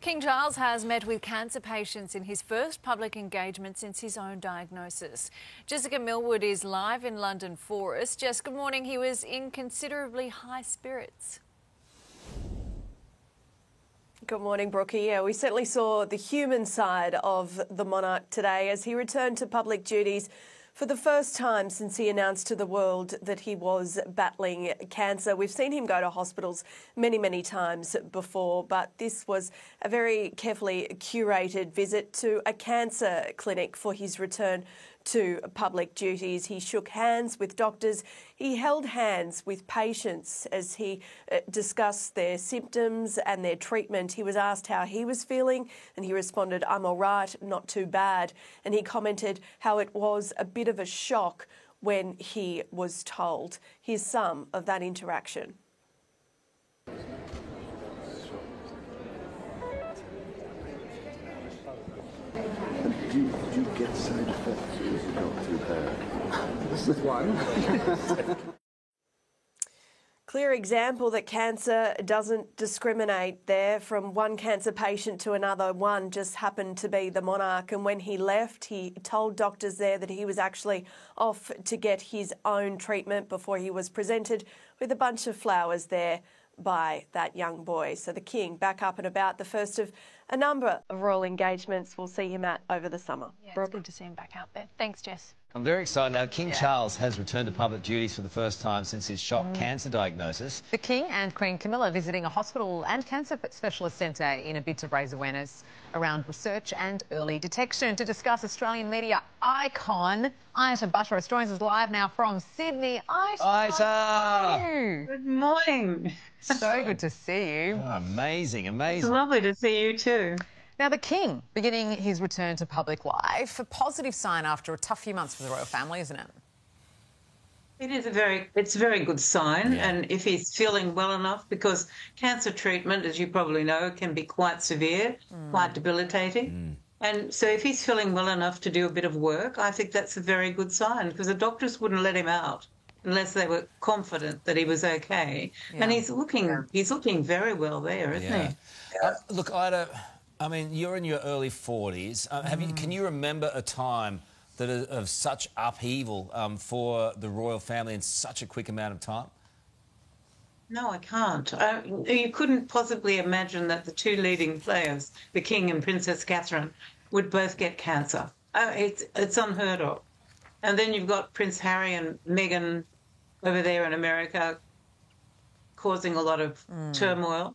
King Charles has met with cancer patients in his first public engagement since his own diagnosis. Jessica Millwood is live in London for us. Jess, good morning. He was in considerably high spirits. Good morning, Brookie. Yeah, we certainly saw the human side of the monarch today as he returned to public duties for the first time since he announced to the world that he was battling cancer. We've seen him go to hospitals many, many times before, but this was a very carefully curated visit to a cancer clinic for his return to public duties. He shook hands with doctors. He held hands with patients as he discussed their symptoms and their treatment. He was asked how he was feeling and he responded, "I'm all right, not too bad." And he commented how it was a bit of a shock when he was told. Here's some of that interaction. Do you get side effects or is it not too bad? This is one. Clear example that cancer doesn't discriminate there from one cancer patient to another. One just happened to be the monarch, and when he left, he told doctors there that he was actually off to get his own treatment before he was presented with a bunch of flowers there by that young boy. So the King back up and about, the first of a number of royal engagements we'll see him at over the summer. Yeah, it's good to see him back out there. Thanks, Jess. I'm very excited now. King Charles has returned to public duties for the first time since his shock cancer diagnosis. The King and Queen Camilla visiting a hospital and cancer specialist centre in a bid to raise awareness around research and early detection. To discuss Australian media icon Ita Buttrose joins us live now from Sydney. Ita! Good morning. So good to see you. Oh, amazing, It's amazing. lovely to see you too. Now, the King beginning his return to public life, a positive sign after a tough few months for the royal family, isn't it? It's a very good sign, and if he's feeling well enough, because cancer treatment, as you probably know, can be quite severe, quite debilitating. And so if he's feeling well enough to do a bit of work, I think that's a very good sign, because the doctors wouldn't let him out unless they were confident that he was okay. And he's looking very well there, isn't he? Look, Ida, I mean, you're in your early 40s. Can you remember a time that of such upheaval for the royal family in such a quick amount of time? No, I can't. You couldn't possibly imagine that the two leading players, the King and Princess Catherine, would both get cancer. It's unheard of. And then you've got Prince Harry and Meghan over there in America causing a lot of turmoil.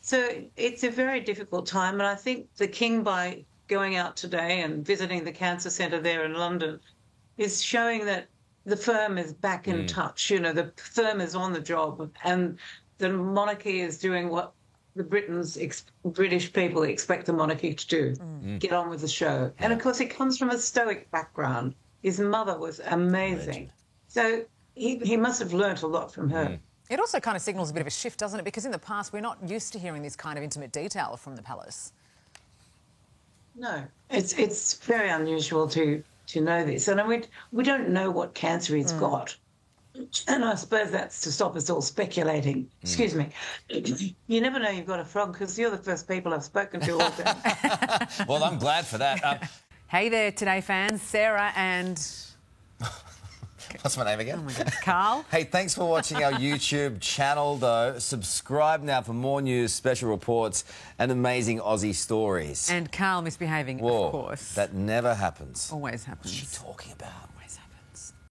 So it's a very difficult time, and I think the King, by going out today and visiting the cancer centre there in London, is showing that the firm is back in touch. You know, the firm is on the job, and the monarchy is doing what the British people expect the monarchy to do, get on with the show. And, of course, he comes from a stoic background. His mother was amazing. So he must have learnt a lot from her. It also kind of signals a bit of a shift, doesn't it? Because in the past, we're not used to hearing this kind of intimate detail from the palace. No, it's very unusual to know this. And we don't know what cancer he's got. And I suppose that's to stop us all speculating. Excuse me. You never know you've got a frog, because you're the first people I've spoken to all day. Well, I'm glad for that. Hey there, Today fans. Sarah and... What's my name again? Oh my God, Carl. Hey, thanks for watching our YouTube channel, though. Subscribe now for more news, special reports and amazing Aussie stories. And Carl misbehaving, Whoa, of course. that never happens. Always happens. What's she talking about?